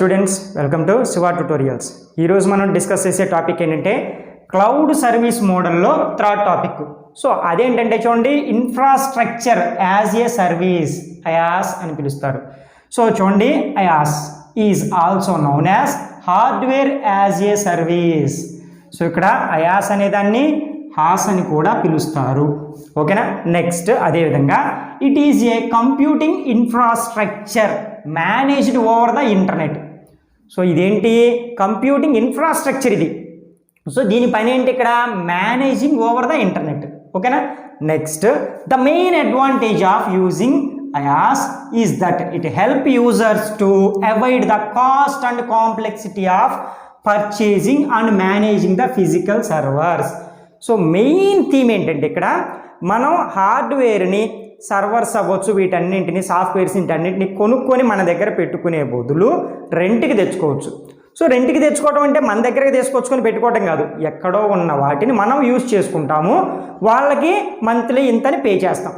Students, welcome to Shiva tutorials. ఈరోజు మనం discuss చేసే టాపిక్ ఏంటంటే క్లౌడ్ సర్వీస్ మోడల్లో థర్డ్ టాపిక్. సో అదేంటంటే చూడండి, infrastructure as a service, IaaS అని పిలుస్తారు. సో చూడండి, IaaS is also known as hardware as a service. So ఇక్కడ ఐయాస్ అనేదాన్ని హాస్ అని కూడా పిలుస్తారు. ఓకేనా. నెక్స్ట్ అదేవిధంగా it is a computing infrastructure managed over the internet. So ఇదేంటి, కంప్యూటింగ్ ఇన్ఫ్రాస్ట్రక్చర్ ఇది. సో దీని పని ఏంటి ఇక్కడ, మేనేజింగ్ ఓవర్ ద ఇంటర్నెట్. ఓకేనా. Next the main advantage of using IaaS is that it help users to avoid the cost and complexity of purchasing and managing the physical servers. So main theme ఏంటంటే ఇక్కడ మనం హార్డ్వేర్ని, servers అవ్వచ్చు, వీటన్నింటిని, softwares వీటన్నింటిని కొనుక్కొని మన దగ్గర పెట్టుకునే బదులు రెంట్కి తెచ్చుకోవచ్చు. సో రెంట్కి తెచ్చుకోవడం అంటే మన దగ్గరకి తీసుకొచ్చుకొని పెట్టుకోవటం కాదు, ఎక్కడో ఉన్న వాటిని మనం యూజ్ చేసుకుంటాము, వాళ్ళకి మంత్లీ ఇంతని పే చేస్తాం.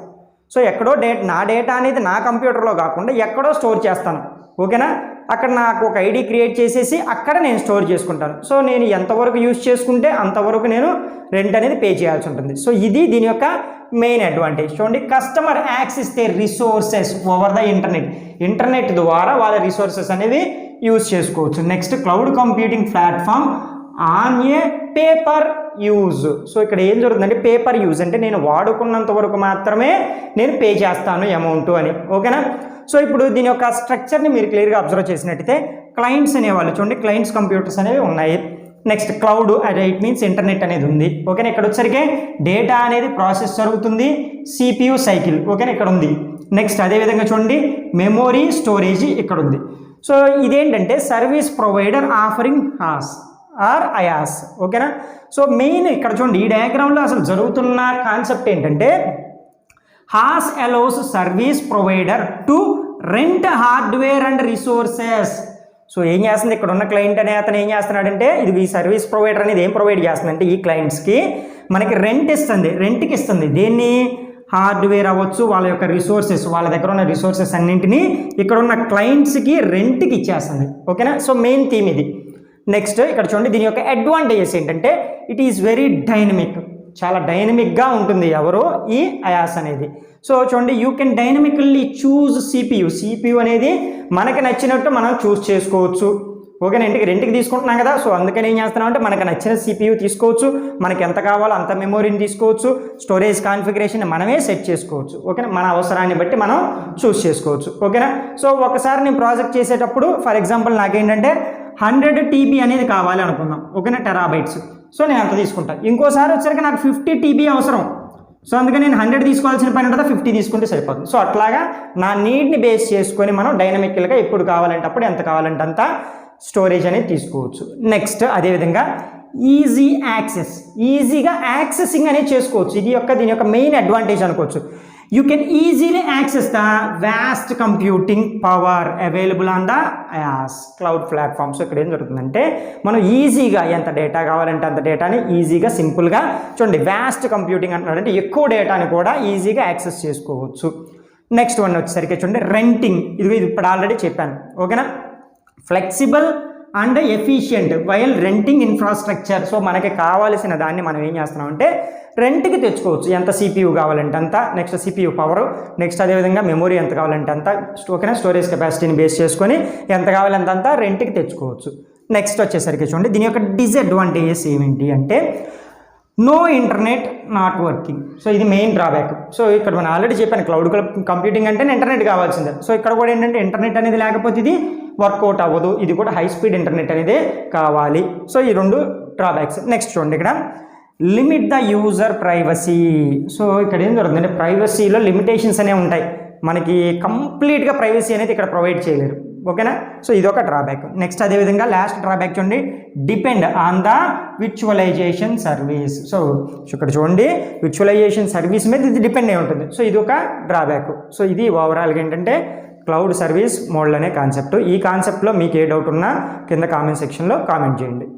సో ఎక్కడో నా డేటా అనేది నా కంప్యూటర్లో కాకుండా ఎక్కడో స్టోర్ చేస్తాను. ఓకేనా. అక్కడ నాకు ఒక ఐడి క్రియేట్ చేసేసి అక్కడ నేను స్టోర్ చేసుకుంటాను. సో నేను ఎంతవరకు యూజ్ చేసుకుంటే అంతవరకు నేను రెంట్ అనేది పే చేయాల్సి ఉంటుంది. సో ఇది దీని యొక్క మెయిన్ అడ్వాంటేజ్. చూడండి, customer access they resources over the internet. Internet ద్వారా వాళ్ళ రిసోర్సెస్ అనేవి యూజ్ చేసుకోవచ్చు. Next cloud computing platform on a paper use. So ఇక్కడ ఏం జరుగుతుందంటే, పేపర్ యూజ్ అంటే నేను వాడుకున్నంత వరకు మాత్రమే నేను పే చేస్తాను అమౌంట్ అని. ఓకేనా. సో ఇప్పుడు దీని యొక్క స్ట్రక్చర్ని మీరు క్లియర్గా అబ్జర్వ్ చేసినట్టయితే, క్లయింట్స్ అనేవాళ్ళు చూడండి, క్లయింట్స్ కంప్యూటర్స్ అనేవి ఉన్నాయి. నెక్స్ట్ క్లౌడ్ అంటే ఇట్ మీన్స్ ఇంటర్నెట్ అనేది ఉంది. ఓకేనా. ఇక్కడ వచ్చరికి డేటా అనేది ప్రాసెస్ జరుగుతుంది, CPU సైకిల్. ఓకేనా, ఇక్కడ ఉంది. నెక్స్ట్ అదేవిధంగా చూడండి, మెమొరీ స్టోరేజ్ ఇక్కడ ఉంది. సో ఇదేంటంటే service provider offering has or IaaS. ఓకేనా. సో మెయిన్ ఇక్కడ చూడండి, ఈ డయాగ్రామ్లో అసలు జరుగుతున్న కాన్సెప్ట్ ఏంటంటే, has allows service provider to rent hardware and resources. So ఏం చేస్తుంది, ఇక్కడ ఉన్న క్లయింట్ అనే అతను ఏం చేస్తున్నాడంటే, ఇది ఈ సర్వీస్ ప్రొవైడర్ అనేది ఏం ప్రొవైడ్ చేస్తుందంటే, ఈ క్లయింట్స్కి మనకి రెంట్కి ఇస్తుంది. దేన్ని, హార్డ్వేర్ అవ్వచ్చు, వాళ్ళ యొక్క రిసోర్సెస్, వాళ్ళ దగ్గర ఉన్న రిసోర్సెస్ అన్నింటినీ ఇక్కడ ఉన్న క్లయింట్స్కి రెంట్కి ఇచ్చేస్తుంది. ఓకేనా. సో మెయిన్ థీమ్ ఇది. నెక్స్ట్ ఇక్కడ చూడండి, దీని యొక్క అడ్వాంటేజెస్ ఏంటంటే, ఇట్ ఈస్ వెరీ డైనమిక్. చాలా డైనమిక్గా ఉంటుంది ఈ ఐయాస్ అనేది. సో చూడండి, you can dynamically choose CPU అనేది మనకి నచ్చినట్టు మనం చూస్ చేసుకోవచ్చు. ఓకేనా. రెంట్కి తీసుకుంటున్నాం కదా, సో అందుకని ఏం చేస్తున్నాం అంటే, మనకు నచ్చిన CPU తీసుకోవచ్చు, మనకి ఎంత కావాలో అంత మెమొరీని తీసుకోవచ్చు, స్టోరేజ్ కాన్ఫిగరేషన్ మనమే సెట్ చేసుకోవచ్చు. ఓకేనా. మన అవసరాన్ని బట్టి మనం చూస్ చేసుకోవచ్చు. ఓకేనా. సో ఒకసారి నేను ప్రాజెక్ట్ చేసేటప్పుడు, ఫర్ ఎగ్జాంపుల్ నాకేంటంటే 100 TB అనేది కావాలి అనుకుందాం. ఓకేనా, టెరాబైట్స్. సో నేను అంత తీసుకుంటాను. ఇంకోసారి వచ్చరికి నాకు 50 TB అవసరం. సో అందుకని నేను 100 తీసుకోవాల్సిన పని ఉంటుందా, 50 తీసుకుంటే సరిపోతుంది. సో అట్లాగా నా నీడ్ని బేస్ చేసుకొని మనం డైనమికల్గా ఎప్పుడు కావాలంటే అప్పుడు, ఎంత కావాలంటే అంత స్టోరేజ్ అనేది తీసుకోవచ్చు. నెక్స్ట్ అదేవిధంగా ఈజీగా యాక్సెసింగ్ అనేది చేసుకోవచ్చు. దీని యొక్క మెయిన్ అడ్వాంటేజ్ అనుకోవచ్చు. You can easily access the vast computing power available on the IaaS cloud platform. So ఇక్కడ ఏం జరుగుతుందంటే, మనం ఈజీగా ఎంత డేటా కావాలంటే అంత డేటాని ఈజీగా సింపుల్గా చూడండి, వాస్ట్ కంప్యూటింగ్ అంటున్నాడంటే ఎక్కువ డేటాని కూడా ఈజీగా యాక్సెస్ చేసుకోవచ్చు. నెక్స్ట్ వన్ వచ్చేసరికి చూడండి, రెంటింగ్. ఇది ఇప్పుడు ఆల్రెడీ చెప్పాను. ఓకేనా. Flexible and efficient while renting infrastructure. So మనకి కావాల్సిన దాన్ని మనం ఏం చేస్తున్నాం అంటే, రెంట్కి తెచ్చుకోవచ్చు. ఎంత CPU కావాలంటే అంత. Next CPU power. నెక్స్ట్ అదేవిధంగా మెమొరీ ఎంత కావాలంటే అంత. ఓకేనా. స్టోరేజ్ కెపాసిటీని బేస్ చేసుకొని ఎంత కావాలంటే అంత రెంట్కి తెచ్చుకోవచ్చు. నెక్స్ట్ వచ్చేసరికి చూడండి, దీని యొక్క డిసడ్వాంటేజెస్ ఏమిటి అంటే, no internet not working. So ఇది మెయిన్ డ్రాబ్యాక్. సో ఇక్కడ మనం ఆల్రెడీ చెప్పాను, క్లౌడ్ కంప్యూటింగ్ అంటే ఇంటర్నెట్ కావాల్సిందే. సో ఇక్కడ కూడా ఏంటంటే, ఇంటర్నెట్ అనేది లేకపోతే ఇది వర్కౌట్ అవ్వదు. ఇది కూడా హై స్పీడ్ ఇంటర్నెట్ అనేది కావాలి. సో ఈ రెండు డ్రాబ్యాక్స్. నెక్స్ట్ చూడండి, ఇక్కడ limit the user privacy. So ఇక్కడ ఏం జరుగుతుందంటే, ప్రైవసీలో లిమిటేషన్స్ అనేవి ఉంటాయి. మనకి కంప్లీట్గా ప్రైవసీ అనేది ఇక్కడ ప్రొవైడ్ చేయలేరు. ఓకేనా. సో ఇదొక డ్రాబ్యాక్. నెక్స్ట్ అదేవిధంగా లాస్ట్ డ్రాబ్యాక్ చూడండి, depend on the virtualisation service. So ఇక్కడ చూడండి, విర్చువలైజేషన్ సర్వీస్ మీద ఇది డిపెండ్ అయి ఉంటుంది. సో ఇది ఒక డ్రాబ్యాక్. సో ఇది ఓవరాల్గా ఏంటంటే క్లౌడ్ సర్వీస్ మోడల్ అనే కాన్సెప్ట్. ఈ కాన్సెప్ట్లో మీకు ఏ డౌట్ ఉన్నా కింద కామెంట్ సెక్షన్లో కామెంట్ చేయండి.